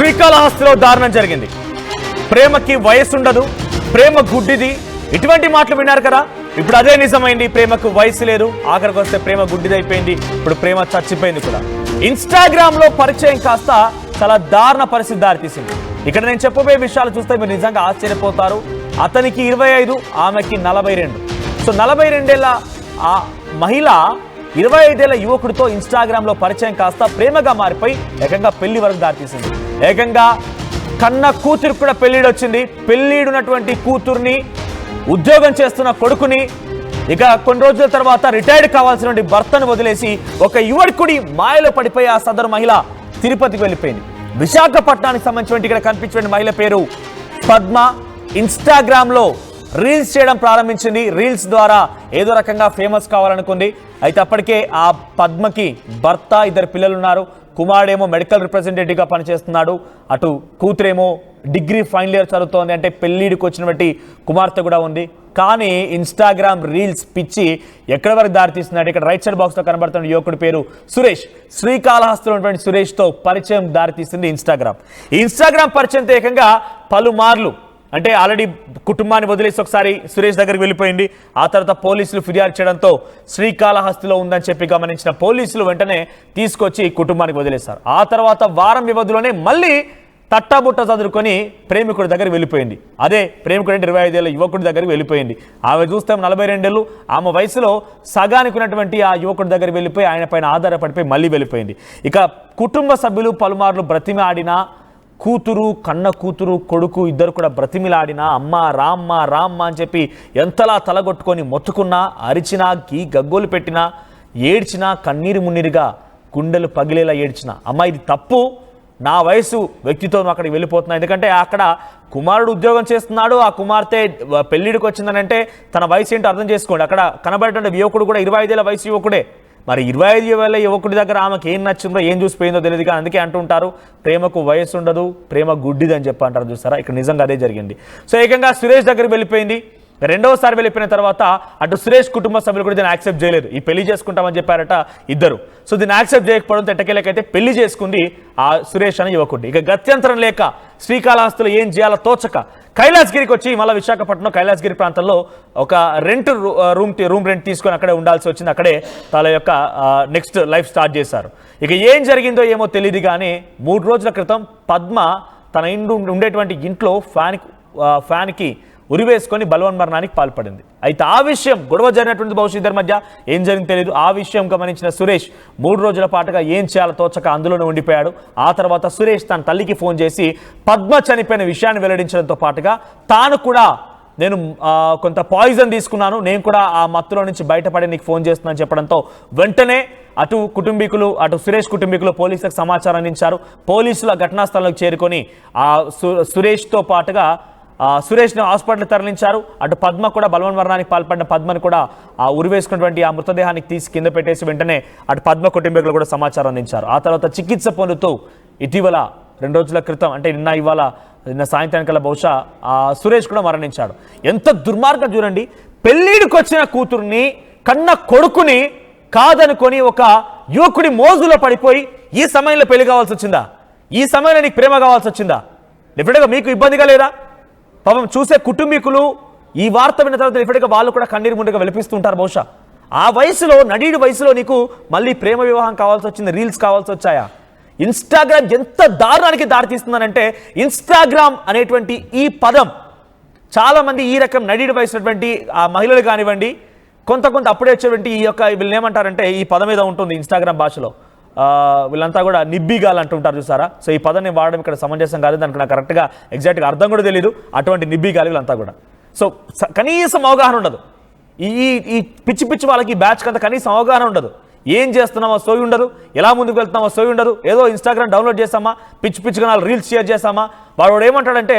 శ్రీకాళహస్తిలో దారుణం జరిగింది. ప్రేమకి వయసు ఉండదు, ప్రేమ గుడ్డిది, ఇటువంటి మాటలు విన్నారు కదా. ఇప్పుడు అదే నిజమైంది. ప్రేమకు వయసు లేదు, ఆఖరికి వస్తే ప్రేమ గుడ్డిదైపోయింది. ఇప్పుడు ప్రేమ చచ్చిపోయింది కూడా. ఇన్స్టాగ్రామ్ లో పరిచయం కాస్త చాలా దారుణ పరిస్థితి దారితీసింది. ఇక్కడ నేను చెప్పబోయే విషయాలు చూస్తే మీరు నిజంగా ఆశ్చర్యపోతారు. అతనికి 25, ఆమెకి 42. సో 42 ఏళ్ల ఆ మహిళ 25 ఏళ్ల యువకుడితో ఇన్స్టాగ్రామ్ లో పరిచయం కాస్త ప్రేమగా మారిపోయి ఏకంగా పెళ్లి వరకు దారితీసింది. ఏకంగా కన్న కూతురు కూడా పెళ్లిడొచ్చింది. పెళ్లిడున్నటువంటి కూతుర్ని, ఉద్యోగం చేస్తున్న కొడుకుని, ఇక కొన్ని రోజుల తర్వాత రిటైర్డ్ కావాల్సిన భర్తను వదిలేసి ఒక యువకుడి మాయలో పడిపోయి ఆ సదరు మహిళ తిరుపతికి వెళ్ళిపోయింది. విశాఖపట్నానికి సంబంధించిన ఇక్కడ కనిపించిన మహిళ పేరు పద్మ. ఇన్స్టాగ్రామ్ లో రీల్స్ చేయడం ప్రారంభించింది. రీల్స్ ద్వారా ఏదో రకంగా ఫేమస్ కావాలనుకుంది. అయితే అప్పటికే ఆ పద్మకి భర్త, 2 పిల్లలు ఉన్నారు. కుమారుడేమో మెడికల్ రిప్రజెంటేటివ్గా పనిచేస్తున్నాడు. అటు కూతురేమో డిగ్రీ ఫైనల్ ఇయర్ చదువుతోంది. అంటే పెళ్లిడికి వచ్చినటువంటి కుమార్తె కూడా ఉంది. కానీ ఇన్స్టాగ్రామ్ రీల్స్ పిచ్చి ఎక్కడి వరకు దారితీస్తున్నాడు. ఇక్కడ రైట్ సైడ్ బాక్స్లో కనబడుతున్న యువకుడి పేరు సురేష్. శ్రీకాళహస్తిలో ఉన్నటువంటి సురేష్తో పరిచయం దారితీస్తుంది ఇన్స్టాగ్రామ్. ఈ ఇన్స్టాగ్రామ్ పరిచయంతో ఏకంగా పలుమార్లు, అంటే ఆల్రెడీ కుటుంబాన్ని వదిలేసి ఒకసారి సురేష్ దగ్గరికి వెళ్ళిపోయింది. ఆ తర్వాత పోలీసులు ఫిర్యాదు చేయడంతో శ్రీకాళహస్తిలో ఉందని చెప్పి గమనించిన పోలీసులు వెంటనే తీసుకొచ్చి కుటుంబానికి వదిలేశారు. ఆ తర్వాత వారం వ్యవధిలోనే మళ్ళీ తట్టాబుట్ట చదువుకొని ప్రేమికుడి దగ్గరికి వెళ్ళిపోయింది. అదే ప్రేమికుడు అంటే 25 ఏళ్ల యువకుడి దగ్గరికి వెళ్ళిపోయింది. ఆమె చూస్తే 42 ఏళ్ళు. ఆమె వయసులో సగానికి ఉన్నటువంటి ఆ యువకుడి దగ్గరికి వెళ్ళిపోయి ఆయన పైన ఆధారపడిపోయి మళ్ళీ వెళ్ళిపోయింది. ఇక కుటుంబ సభ్యులు పలుమార్లు బ్రతిమి ఆడినా, కూతురు, కన్న కూతురు, కొడుకు ఇద్దరు కూడా బ్రతిమిలాడినా, అమ్మ రామ్మ రామ్మ అని చెప్పి ఎంతలా తలగొట్టుకొని మొత్తుకున్నా, అరిచినా, గగ్గోలు పెట్టినా, ఏడ్చినా, కన్నీరు మున్నీరుగా గుండెలు పగిలేలా ఏడ్చినా, అమ్మ ఇది తప్పు, నా వయసు వ్యక్తితో అక్కడికి వెళ్ళిపోతున్నా. ఎందుకంటే అక్కడ కుమారుడు ఉద్యోగం చేస్తున్నాడు, ఆ కుమార్తె పెళ్లిడికి వచ్చిందని అంటే తన వయసు ఏంటో అర్థం చేసుకోండి. అక్కడ కనబడేటువంటి యువకుడు కూడా 25 ఏళ్ల వయసు యువకుడే. మరి 25 ఏళ్ల యువకుడి దగ్గర ఆమెకి ఏం నచ్చిందో, ఏం చూసిపోయిందో తెలియదు. కానీ అందుకే అంటుంటారు ప్రేమకు వయసు ఉండదు, ప్రేమ గుడ్డిది అని చెప్పి అంటారు. చూస్తారా, ఇక్కడ నిజంగా అదే జరిగింది. సో ఏకంగా సురేష్ దగ్గరికి వెళ్ళిపోయింది. రెండవసారి వెళ్ళిపోయిన తర్వాత అటు సురేష్ కుటుంబ సభ్యులు కూడా దీన్ని యాక్సెప్ట్ చేయలేదు. ఈ పెళ్లి చేసుకుంటామని చెప్పారట ఇద్దరు. సో దీన్ని యాక్సెప్ట్ చేయకపోవడంతో ఎట్టకేలకైతే పెళ్లి చేసుకుంది ఆ సురేష్ అనే యువకుడిని. ఇక గత్యంతరం లేక శ్రీకాళహస్తిలో ఏం చేయాలో తోచక కైలాసగిరికి వచ్చి మళ్ళీ విశాఖపట్నం కైలాసగిరి ప్రాంతంలో ఒక రూమ్ రెంట్ తీసుకొని అక్కడే ఉండాల్సి వచ్చింది. అక్కడే తన యొక్క నెక్స్ట్ లైఫ్ స్టార్ట్ చేశారు. ఇక ఏం జరిగిందో ఏమో తెలియదు కానీ 3 రోజుల క్రితం పద్మ తన ఉండేటువంటి ఇంట్లో ఫ్యాన్కి ఉరివేసుకొని బలవన్మరణానికి పాల్పడింది. అయితే ఆ విషయం గొడవ జరిగినటువంటి భవిష్యత్తు మధ్య ఏం జరిగింది తెలియదు. ఆ విషయం గమనించిన సురేష్ 3 రోజుల పాటుగా ఏం చేయాలో తోచక అందులోనే ఉండిపోయాడు. ఆ తర్వాత సురేష్ తన తల్లికి ఫోన్ చేసి పద్మ చనిపోయిన విషయాన్ని వెల్లడించడంతో పాటుగా తాను కూడా నేను కొంత పాయిజన్ తీసుకున్నాను, నేను కూడా ఆ మత్తులో నుంచి బయటపడి నీకు ఫోన్ చేస్తున్నాను చెప్పడంతో వెంటనే అటు సురేష్ కుటుంబీకులు పోలీసులకు సమాచారం అందించారు. పోలీసులు ఆ ఘటనా స్థలంలోకి చేరుకొని ఆ సురేష్తో పాటుగా సురేష్ని హాస్పిటల్ తరలించారు. అటు పద్మ కూడా బలవన్మరణానికి పాల్పడిన పద్మను కూడా ఆ ఉరివేసుకున్నటువంటి ఆ మృతదేహానికి తీసి కింద పెట్టేసి వెంటనే అటు పద్మ కుటుంబీకులు కూడా సమాచారం అందించారు. ఆ తర్వాత చికిత్స పొందుతూ ఇటీవల 2 రోజుల క్రితం, అంటే నిన్న సాయంత్రానికల్లా బహుశా సురేష్ కూడా మరణించాడు. ఎంత దుర్మార్గం చూడండి. పెళ్లిడికి వచ్చిన కూతుర్ని, కన్న కొడుకుని కాదనుకొని ఒక యువకుడి మోజులో పడిపోయి ఈ సమయంలో పెళ్లి కావాల్సి వచ్చిందా? ఈ సమయంలో నీకు ప్రేమ కావాల్సి వచ్చిందా? డెఫినెట్గా మీకు ఇబ్బందిగా లేదా? పాపం చూసే కుటుంబీకులు ఈ వార్త విన్న తర్వాత డెఫినెట్గా వాళ్ళు కూడా కన్నీరు ముందుగా వెలిపిస్తుంటారు. బహుశా ఆ వయసులో, నడీడు వయసులో నీకు మళ్ళీ ప్రేమ వివాహం కావాల్సి వచ్చింది, రీల్స్ కావాల్సి వచ్చాయా? ఇన్స్టాగ్రామ్ ఎంత దారుణానికి దారితీస్తుందనంటే, ఇన్స్టాగ్రామ్ అనేటువంటి ఈ పదం చాలామంది ఈ రకం నడీడు వయసున్నటువంటి ఆ మహిళలు కానివ్వండి, కొంత అప్పుడే వచ్చేటువంటి ఈ యొక్క వీళ్ళని ఏమంటారంటే, ఈ పదం మీద ఉంటుంది ఇన్స్టాగ్రామ్ భాషలో, వీళ్ళంతా కూడా నిబ్బిగాలు అంటుంటారు చూసారా. సో ఈ పదాన్ని వాడడం ఇక్కడ సమంజసం కాదు. దానికి నాకు కరెక్ట్గా ఎగ్జాక్ట్గా అర్థం కూడా తెలియదు. అటువంటి నిబ్బిగాలు వీళ్ళంతా కూడా. సో కనీసం అవగాహన ఉండదు. ఈ పిచ్చి వాళ్ళకి బ్యాచ్ కంతా కనీసం అవగాహన ఉండదు. ఏం చేస్తున్నామో సోయి ఉండదు, ఎలా ముందుకు వెళ్తున్నామో సోయి ఉండదు. ఏదో ఇన్స్టాగ్రామ్ డౌన్లోడ్ చేస్తామా, పిచ్చిగా 4 రీల్స్ షేర్ చేస్తామా. వాడు ఏమంటాడంటే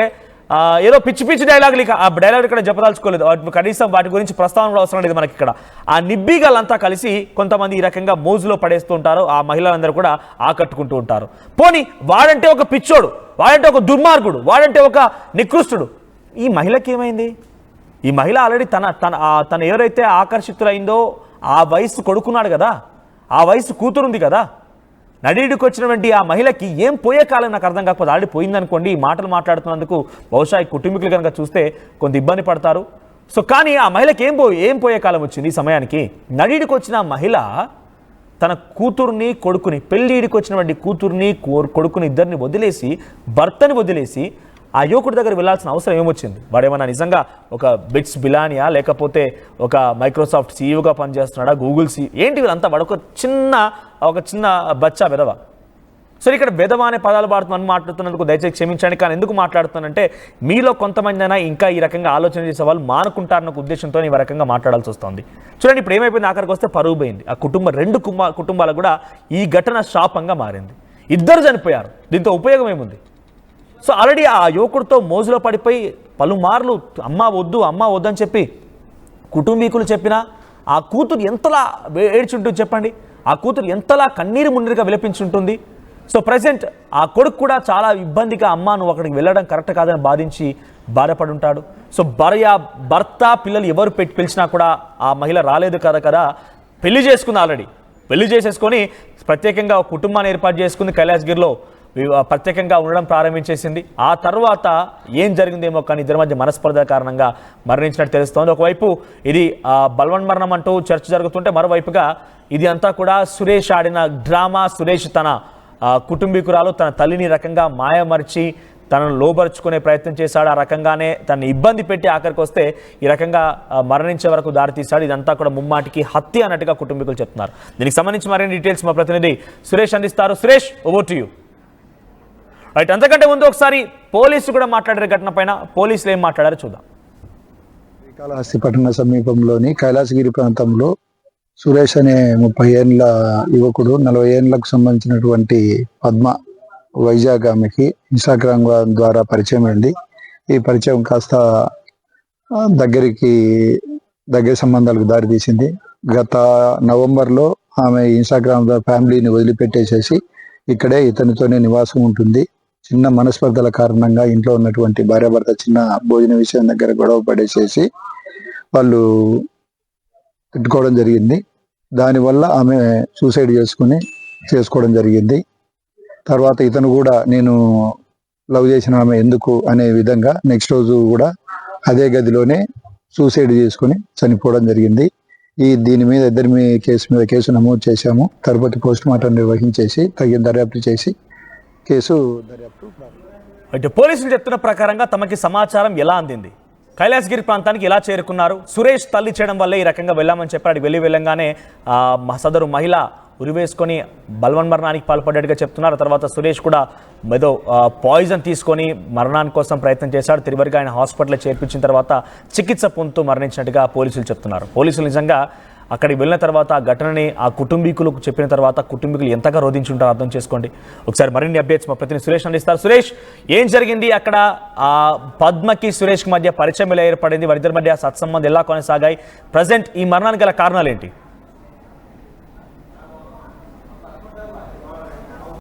ఏదో పిచ్చి డైలాగులు, ఆ డైలాగ్ ఇక్కడ చెప్పదలుచుకోలేదు. కనీసం వాటి గురించి ప్రస్తావన కూడా అవసరం లేదు మనకి ఇక్కడ. ఆ నిబ్బిగాలంతా కలిసి కొంతమంది ఈ రకంగా మోజులో పడేస్తూ ఉంటారు. ఆ మహిళలందరూ కూడా ఆకట్టుకుంటూ ఉంటారు. పోనీ వాడంటే ఒక పిచ్చోడు, వాడంటే ఒక దుర్మార్గుడు, వాడంటే ఒక నికృష్టుడు. ఈ మహిళకి ఏమైంది? ఈ మహిళ ఆల్రెడీ తన ఎవరైతే ఆకర్షితులైందో ఆ వయసు కొడుకున్నాడు కదా, ఆ వయసు కూతురుంది కదా, నడిడికి వచ్చినటువంటి ఆ మహిళకి ఏం పోయే కాలం నాకు అర్థం కాకపోతే ఆల్రెడీ పోయిందనుకోండి, ఈ మాటలు మాట్లాడుతున్నందుకు బహుశా ఈ కుటుంబీకులు కనుక చూస్తే కొంత ఇబ్బంది పడతారు. సో కానీ ఆ మహిళకి ఏం పోయే కాలం వచ్చింది ఈ సమయానికి. నడిడికి వచ్చిన ఆ మహిళ తన కూతుర్ని కొడుకుని, పెళ్ళిడికి వచ్చినటువంటి కూతుర్ని కొడుకుని ఇద్దరిని వదిలేసి, భర్తని వదిలేసి ఆ యువకుడి దగ్గర వెళ్ళాల్సిన అవసరం ఏమొచ్చింది? వాడేమన్నా నిజంగా ఒక బిట్స్ బిలానియా, లేకపోతే ఒక మైక్రోసాఫ్ట్ సీఈఓగా పనిచేస్తున్నాడా, గూగుల్ ఏంటి వీళ్ళంతా? వాడు ఒక చిన్న బచ్చా వెధవ. సో ఇక్కడ వెధవ అనే పదాలు మాట్లాడుతున్నందుకు దయచేసి క్షమించండి. కానీ ఎందుకు మాట్లాడుతున్నానంటే మీలో కొంతమంది అయినా ఇంకా ఈ రకంగా ఆలోచన చేసే వాళ్ళు మానుకుంటారన్న ఉద్దేశంతో ఈ రకంగా మాట్లాడాల్సి వస్తుంది. చూడండి, ఇప్పుడు ఏమైపోయింది, ఆఖరికి వస్తే పరువు పోయింది. ఆ రెండు కుటుంబాలకు కూడా ఈ ఘటన శాపంగా మారింది. ఇద్దరు చనిపోయారు. దీంతో ఉపయోగం ఏముంది? సో ఆల్రెడీ ఆ యువకుడితో మోజులో పడిపోయి పలుమార్లు అమ్మ వద్దు అని చెప్పి కుటుంబీకులు చెప్పినా ఆ కూతురు ఎంతలా ఏడ్చుంటుంది చెప్పండి. ఆ కూతురు ఎంతలా కన్నీరు మున్నీరుగా విలపించుంటుంది. సో ప్రజెంట్ ఆ కొడుకు కూడా చాలా ఇబ్బందిగా, అమ్మ నువ్వు అక్కడికి వెళ్ళడం కరెక్ట్ కాదని బాధపడి ఉంటాడు. సో భర్త పిల్లలు ఎవరు పిలిచినా కూడా ఆ మహిళ రాలేదు కదా, పెళ్లి చేసుకుంది. ఆల్రెడీ పెళ్లి చేసేసుకొని ప్రత్యేకంగా ఒక కుటుంబాన్ని ఏర్పాటు చేసుకుంది. కైలాసగిరిలో ప్రత్యేకంగా ఉండడం ప్రారంభించేసింది. ఆ తర్వాత ఏం జరిగిందేమో కానీ ఇద్దరి మధ్య మనస్పర్ధ కారణంగా మరణించినట్టు తెలుస్తోంది. ఒకవైపు ఇది బలవన్మరణం అంటూ చర్చ జరుగుతుంటే, మరోవైపుగా ఇది అంతా కూడా సురేష్ ఆడిన డ్రామా. సురేష్ తన కుటుంబీకురాలు తన తల్లిని రకంగా మాయమర్చి తనను లోబరుచుకునే ప్రయత్నం చేశాడు. ఆ రకంగానే తనని ఇబ్బంది పెట్టి ఆఖరికి వస్తే ఈ రకంగా మరణించే వరకు దారితీశాడు. ఇదంతా కూడా ముమ్మాటికి హత్య అన్నట్టుగా కుటుంబీకులు చెప్తున్నారు. దీనికి సంబంధించి మరిన్ని డీటెయిల్స్ మా ప్రతినిధి సురేష్ అందిస్తారు. Suresh, over to you. Right, అంతకంటే ముందు ఒకసారి పోలీసులు కూడా మాట్లాడారు ఘటన పైన. పోలీసులు ఏం మాట్లాడారో చూద్దాం. శ్రీకాళహస్తి పట్టణ సమీపంలోని కైలాసగిరి ప్రాంతంలో సురేష్ అనే 30 ఏళ్ళ యువకుడు 40 ఏళ్ళకు సంబంధించినటువంటి పద్మ, వైజాగ్ ఆమెకి ఇన్స్టాగ్రామ్ ద్వారా పరిచయం అయింది. ఈ పరిచయం కాస్త దగ్గర సంబంధాలకు దారితీసింది. గత నవంబర్లో ఆమె ఇన్స్టాగ్రామ్ ద్వారా ఫ్యామిలీని వదిలిపెట్టేసేసి ఇక్కడే ఇతనితోనే నివాసం ఉంటుంది. చిన్న మనస్పర్ధల కారణంగా ఇంట్లో ఉన్నటువంటి భార్యాభర్త చిన్న భోజన విషయం దగ్గర గొడవ పడేసేసి వాళ్ళు తిట్టుకోవడం జరిగింది. దానివల్ల ఆమె సూసైడ్ చేసుకోవడం జరిగింది. తర్వాత ఇతను కూడా నేను లవ్ చేసిన ఆమె ఎందుకు అనే విధంగా నెక్స్ట్ రోజు కూడా అదే గదిలోనే సూసైడ్ చేసుకుని చనిపోవడం జరిగింది. దీని మీద ఇద్దరి కేసు నమోదు చేశాము. తర్వాత పోస్ట్ మార్టం నిర్వహించేసి తగిన దర్యాప్తు చేసి అయితే పోలీసులు చెప్తున్న ప్రకారంగా తమకి సమాచారం ఎలా అందింది, కైలాసగిరి ప్రాంతానికి ఎలా చేరుకున్నారు, సురేష్ తల్లి చేయడం వల్లే ఈ రకంగా వెళ్ళామని చెప్పాడు. వెళ్ళంగానే సదరు మహిళ ఉరివేసుకొని బలవన్మరణానికి పాల్పడ్డట్టుగా చెప్తున్నారు. తర్వాత సురేష్ కూడా ఏదో పాయిజన్ తీసుకొని మరణాని కోసం ప్రయత్నం చేశాడు. తిరిగి ఆయన హాస్పిటల్లో చేర్పించిన తర్వాత చికిత్స పొందుతూ మరణించినట్టుగా పోలీసులు చెప్తున్నారు. పోలీసులు నిజంగా అక్కడికి వెళ్ళిన తర్వాత ఆ ఘటనని ఆ కుటుంబీకులకు చెప్పిన తర్వాత కుటుంబీకులు ఎంతగా రోధించుంటారో అర్థం చేసుకోండి. ఒకసారి మరిన్ని అప్డేట్స్ మా ప్రతినిధి సురేష్ అందిస్తారు. సురేష్, ఏం జరిగింది అక్కడ? ఆ పద్మకి సురేష్కి మధ్య పరిచయం ఎలా ఏర్పడింది? వారిద్దరి మధ్య సత్సంబంధం ఎలా కొనసాగాయి? ప్రజెంట్ ఈ మరణానికి గల కారణాలు ఏంటి?